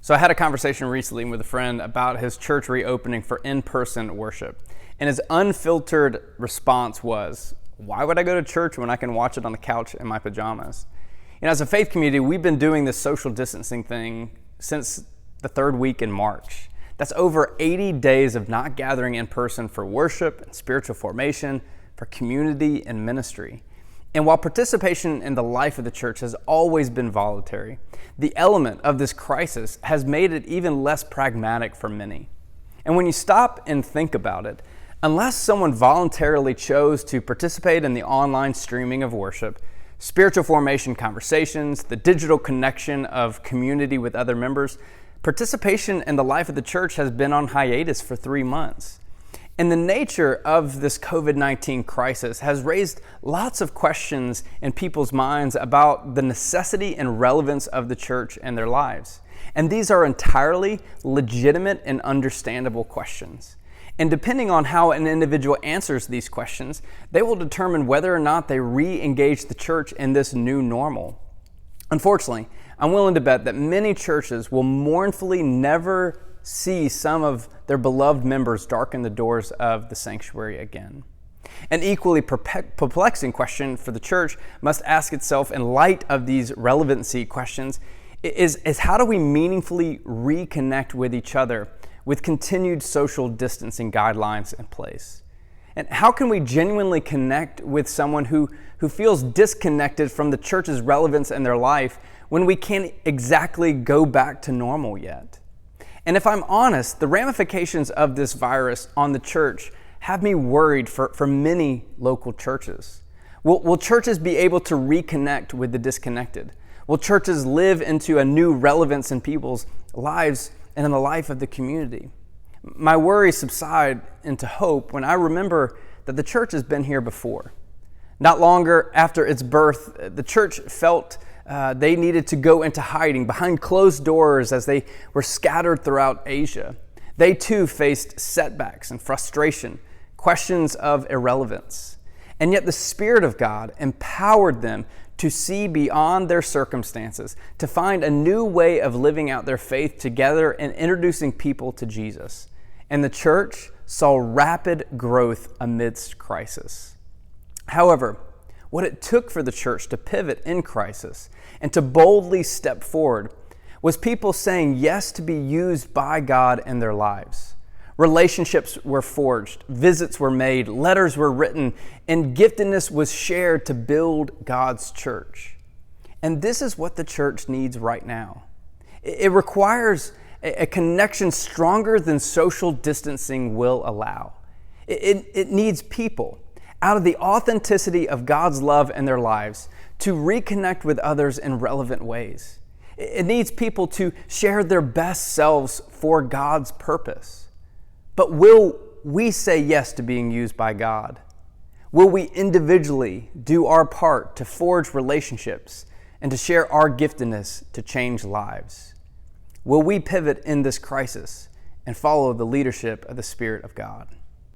So I had a conversation recently with a friend about his church reopening for in-person worship. And his unfiltered response was, why would I go to church when I can watch it on the couch in my pajamas? As a faith community, we've been doing this social distancing thing since the third week in March. That's over 80 days of not gathering in person for worship and spiritual formation, for community and ministry. And while participation in the life of the church has always been voluntary, the element of this crisis has made it even less pragmatic for many. And when you stop and think about it, unless someone voluntarily chose to participate in the online streaming of worship, spiritual formation conversations, the digital connection of community with other members, participation in the life of the church has been on hiatus for 3 months. And the nature of this COVID-19 crisis has raised lots of questions in people's minds about the necessity and relevance of the church and their lives. And these are entirely legitimate and understandable questions. And depending on how an individual answers these questions, they will determine whether or not they re-engage the church in this new normal. Unfortunately, I'm willing to bet that many churches will mournfully never see some of their beloved members darken the doors of the sanctuary again. An equally perplexing question for the church must ask itself in light of these relevancy questions is how do we meaningfully reconnect with each other with continued social distancing guidelines in place? And how can we genuinely connect with someone who feels disconnected from the church's relevance in their life when we can't exactly go back to normal yet? And if I'm honest, the ramifications of this virus on the church have me worried for many local churches. Will churches be able to reconnect with the disconnected? Will churches live into a new relevance in people's lives and in the life of the community? My worries subside into hope when I remember that the church has been here before. Not longer after its birth, the church felt they needed to go into hiding behind closed doors as they were scattered throughout Asia. They too faced setbacks and frustration, questions of irrelevance. And yet the Spirit of God empowered them to see beyond their circumstances, to find a new way of living out their faith together and introducing people to Jesus. And the church saw rapid growth amidst crisis. However, what it took for the church to pivot in crisis and to boldly step forward was people saying yes to be used by God in their lives. Relationships were forged, visits were made, letters were written, and giftedness was shared to build God's church. And this is what the church needs right now. It requires a connection stronger than social distancing will allow. It needs people out of the authenticity of God's love in their lives to reconnect with others in relevant ways. It needs people to share their best selves for God's purpose. But will we say yes to being used by God? Will we individually do our part to forge relationships and to share our giftedness to change lives? Will we pivot in this crisis and follow the leadership of the Spirit of God?